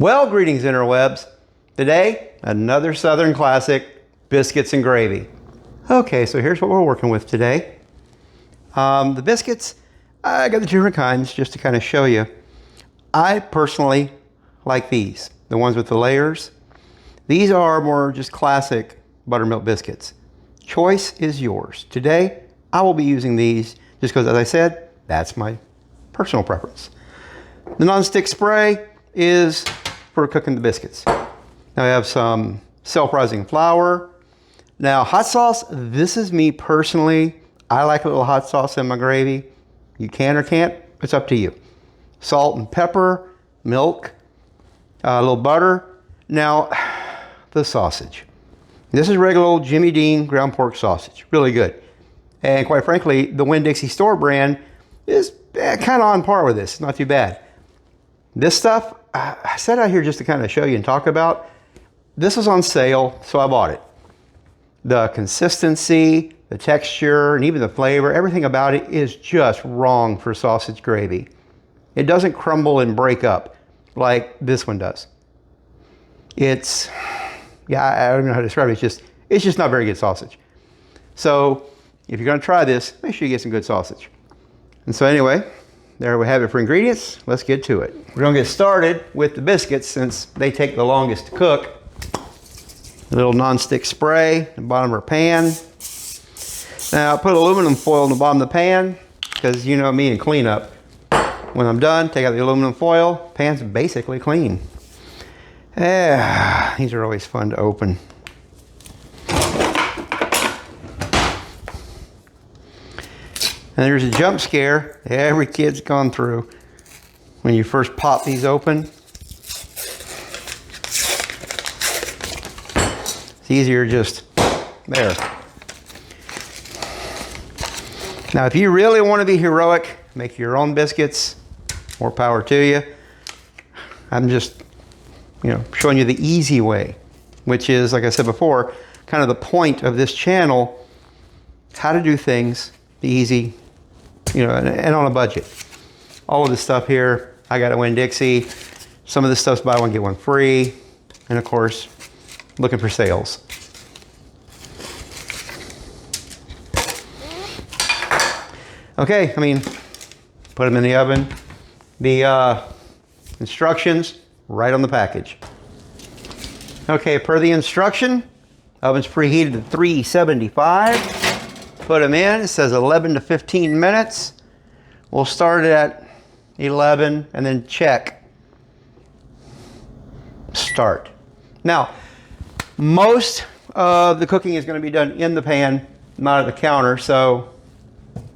Well, greetings interwebs. Today, another Southern classic, biscuits and gravy. Okay, so here's what we're working with today. The biscuits, I got the different kinds just to kind of show you. I personally like these, the ones with the layers. These are more just classic buttermilk biscuits. Choice is yours. Today, I will be using these just because, as I said, that's my personal preference. The non-stick spray is for cooking the biscuits. Now I have some self-rising flour. Now hot sauce, this is me personally. I like a little hot sauce in my gravy. You can or can't, it's up to you. Salt and pepper, milk, a little butter. Now, the sausage. This is regular old Jimmy Dean ground pork sausage, really good. And quite frankly, the Winn-Dixie store brand is kind of on par with this, not too bad. This stuff, I set out here just to kind of show you and talk about. This was on sale, so I bought it. The consistency, the texture, and even the flavor, everything about it is just wrong for sausage gravy. It doesn't crumble and break up like this one does. It's, yeah, I don't know how to describe it. It's just not very good sausage. So if you're gonna try this, make sure you get some good sausage. And so anyway, there we have it for ingredients. Let's get to it. We're gonna get started with the biscuits since they take the longest to cook. A little non-stick spray at the bottom of our pan. Now I put aluminum foil in the bottom of the pan because you know me and cleanup. When I'm done, take out the aluminum foil, pan's basically clean. These are always fun to open. And there's a jump scare every kid's gone through when you first pop these open. It's easier just there. Now, if you really want to be heroic, make your own biscuits, more power to you. I'm just, showing you the easy way, which is, like I said before, kind of the point of this channel, how to do things the easy, and on a budget. All of this stuff here, I got a Winn-Dixie. Some of this stuff's buy one, get one free. And of course, looking for sales. Okay, put them in the oven. The instructions, right on the package. Okay, per the instruction, oven's preheated to 375. Put them in, it says 11 to 15 minutes. We'll start at 11 and then check. Start. Now, most of the cooking is going to be done in the pan, not at the counter, so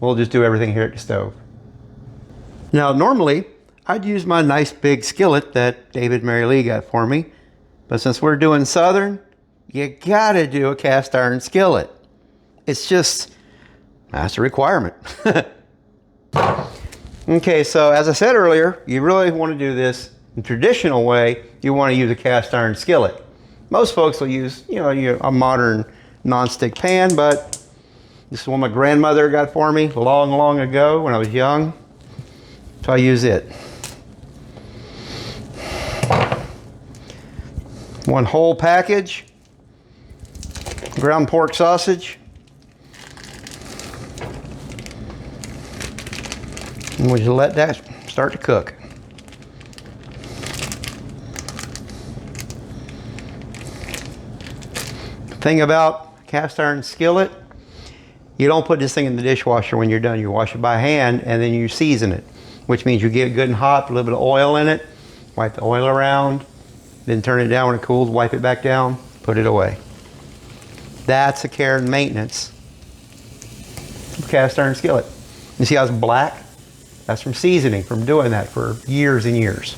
we'll just do everything here at the stove. Now, normally, I'd use my nice big skillet that David and Mary Lee got for me, but since we're doing Southern, you gotta do a cast iron skillet. It's just, that's a requirement. Okay, so as I said earlier, you really want to do this in the traditional way. You want to use a cast iron skillet. Most folks will use, a modern non-stick pan, but this is one my grandmother got for me long, long ago when I was young. So I use it. One whole package, ground pork sausage. And we'll just let that start to cook. The thing about cast iron skillet, you don't put this thing in the dishwasher when you're done. You wash it by hand and then you season it, which means you get it good and hot, put a little bit of oil in it, wipe the oil around, then turn it down when it cools, wipe it back down, put it away. That's the care and maintenance of cast iron skillet. You see how it's black? That's from seasoning, from doing that for years and years.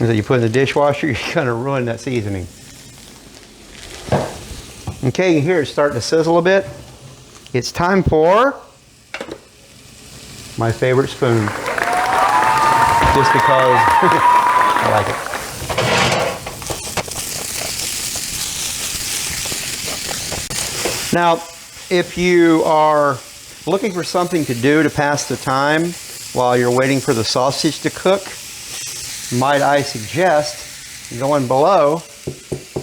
And so you put it in the dishwasher, you're gonna ruin that seasoning. Okay, you hear it starting to sizzle a bit. It's time for my favorite spoon. Just because I like it. Now, if you are looking for something to do to pass the time while you're waiting for the sausage to cook, might I suggest going below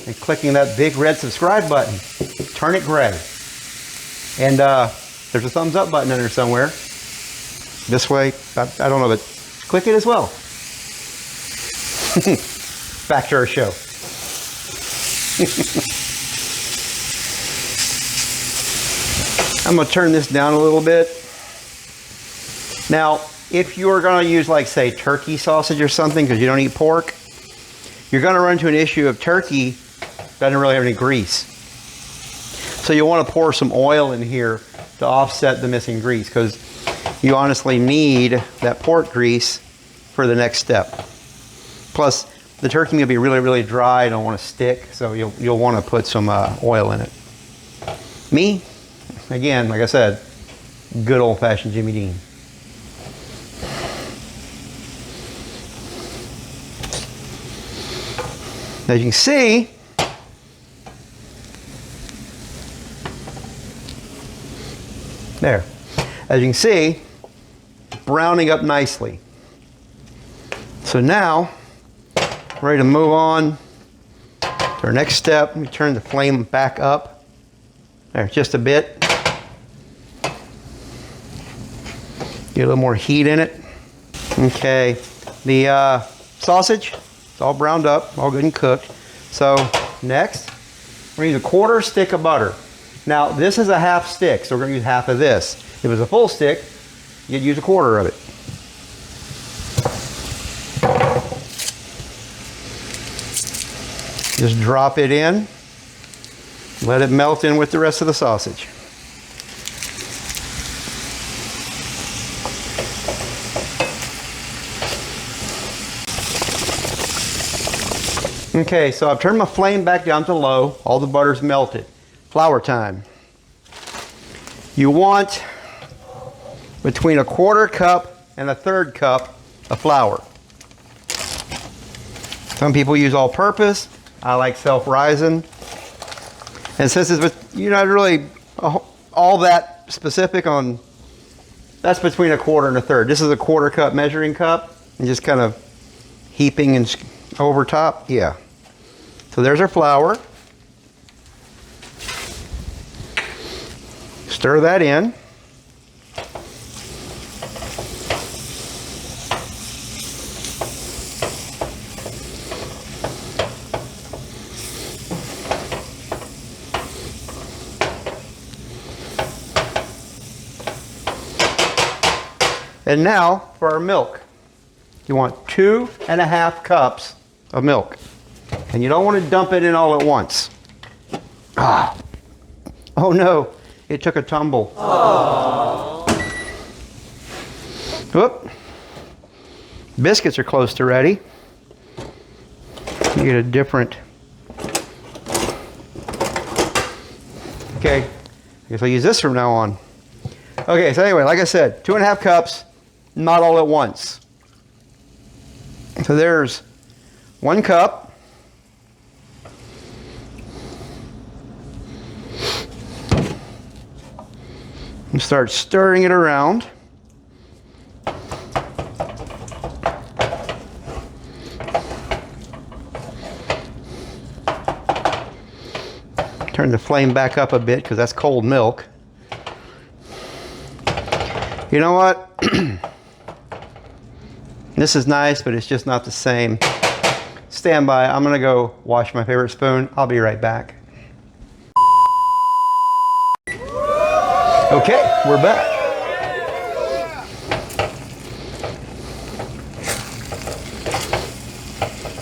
and clicking that big red subscribe button. Turn it gray. And there's a thumbs up button in there somewhere. This way, I don't know, but click it as well. Back to our show. I'm going to turn this down a little bit. Now, if you're going to use, like, say, turkey sausage or something, because you don't eat pork, you're going to run into an issue of turkey doesn't really have any grease. So you want to pour some oil in here to offset the missing grease, because you honestly need that pork grease for the next step. Plus, the turkey may be really, really dry. Don't want to stick, so you'll want to put some oil in it. Me, again, like I said, good old-fashioned Jimmy Dean. As you can see, there. As you can see, browning up nicely. So now, ready to move on to our next step. Let me turn the flame back up. There, just a bit. Get a little more heat in it. Okay, the sausage, it's all browned up, all good and cooked. So next, we're gonna use a 1/4 stick of butter. Now, this is a half stick, so we're gonna use half of this. If it was a full stick, you'd use a 1/4 of it. Just drop it in, let it melt in with the rest of the sausage. Okay, so I've turned my flame back down to low. All the butter's melted. Flour time. You want between a 1/4 cup and a 1/3 cup of flour. Some people use all-purpose. I like self-rising. And since you're not really all that specific on, that's between a 1/4 and a 1/3. This is a 1/4 cup measuring cup, and just kind of heaping and over top. Yeah. So there's our flour. Stir that in. And now for our milk. You want 2½ cups of milk. And you don't want to dump it in all at once. Ah. Oh no, it took a tumble. Aww. Whoop. Biscuits are close to ready. You get a different. Okay, I guess I'll use this from now on. Okay, so anyway, like I said, 2½ cups, not all at once. So there's 1 cup. And start stirring it around. Turn the flame back up a bit because that's cold milk. You know what? This is nice, but it's just not the same. Stand by. I'm gonna go wash my favorite spoon. I'll be right back. Okay, we're back.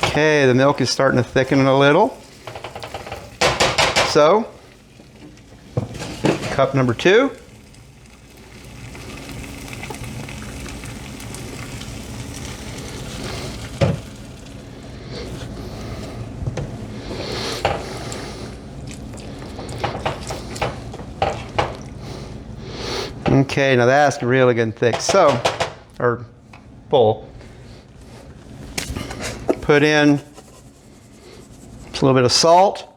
Okay, the milk is starting to thicken a little. So, cup number 2. Okay, now that's really good and thick. So, or full. Put in just a little bit of salt.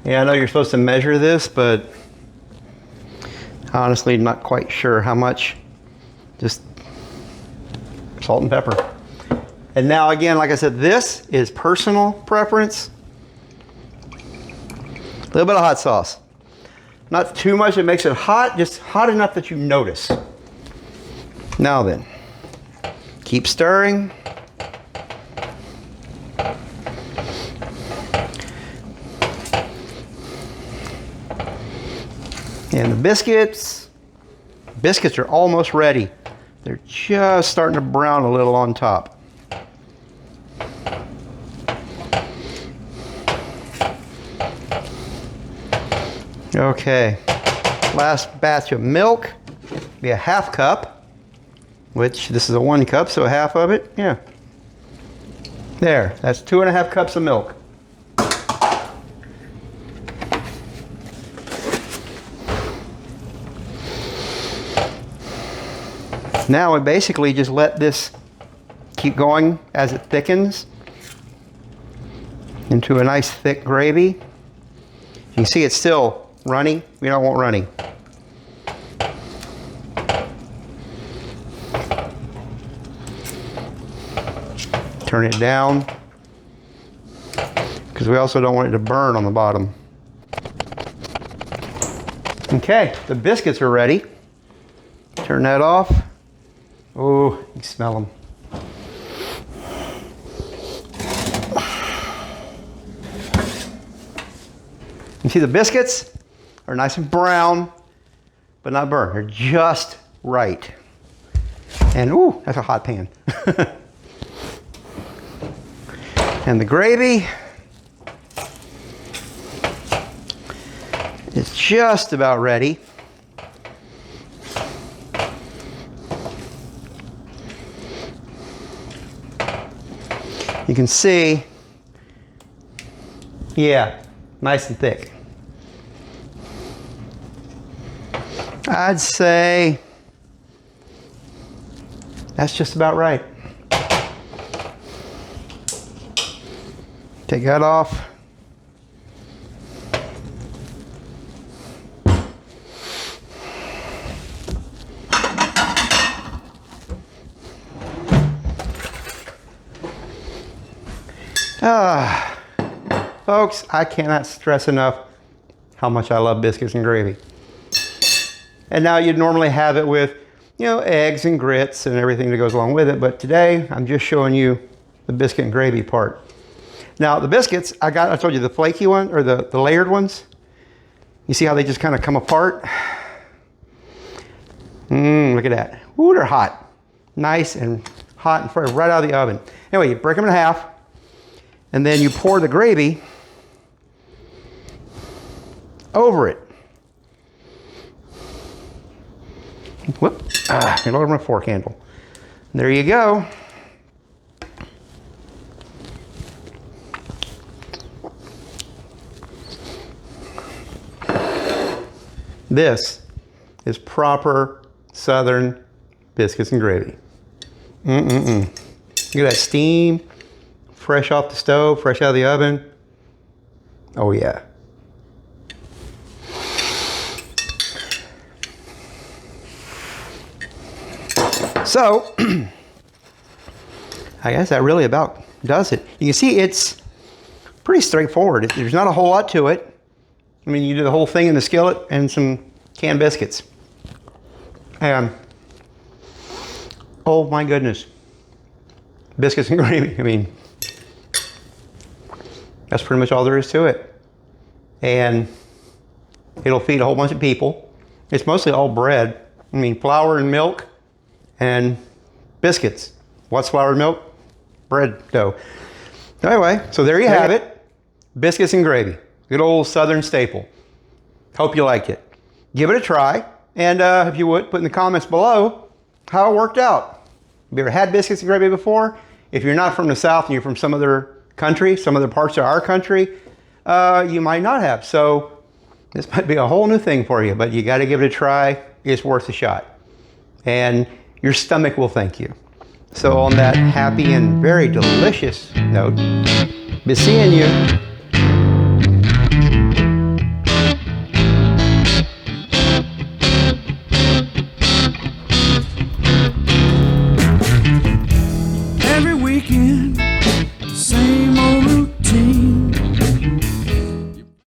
Yeah, I know you're supposed to measure this, but honestly, not quite sure how much. Just salt and pepper. And now again, like I said, this is personal preference. A little bit of hot sauce. Not too much that makes it hot, just hot enough that you notice. Now then, keep stirring. And the biscuits are almost ready. They're just starting to brown a little on top. Okay, last batch of milk, be a half cup, which this is a 1 cup, so half of it, yeah. There, that's 2.5 cups of milk. Now we basically just let this keep going as it thickens into a nice thick gravy. You can see it's still runny. We don't want runny. Turn it down because we also don't want it to burn on the bottom. Okay, the biscuits are ready. Turn that off. Oh, you can smell them. You see the biscuits are nice and brown, but not burnt. They're just right. And ooh, that's a hot pan. And the gravy is just about ready. You can see, yeah, nice and thick. I'd say that's just about right. Take that off. Folks, I cannot stress enough how much I love biscuits and gravy. And now you'd normally have it with, you know, eggs and grits and everything that goes along with it, but today I'm just showing you the biscuit and gravy part. Now the biscuits, I told you the flaky one, or the layered ones. You see how they just kind of come apart? Look at that. Ooh, they're hot. Nice and hot and fresh, right out of the oven. Anyway, you break them in half, and then you pour the gravy over it. Whoop, I lowered my fork handle. There you go. This is proper Southern biscuits and gravy. Look at that steam, fresh off the stove, fresh out of the oven. Oh yeah. So, I guess that really about does it. You can see it's pretty straightforward. There's not a whole lot to it. I mean, you do the whole thing in the skillet and some canned biscuits. And, oh my goodness. Biscuits and gravy. I mean, that's pretty much all there is to it. And it'll feed a whole bunch of people. It's mostly all bread. I mean, flour and milk and biscuits. What's flour and milk? Bread dough. Anyway, so there you have it. Biscuits and gravy. Good old Southern staple. Hope you liked it. Give it a try. And if you would, put in the comments below how it worked out. Have you ever had biscuits and gravy before? If you're not from the South and you're from some other country, some other parts of our country, you might not have. So this might be a whole new thing for you, but you got to give it a try. It's worth a shot. And your stomach will thank you. So on that happy and very delicious note, be seeing you. skin.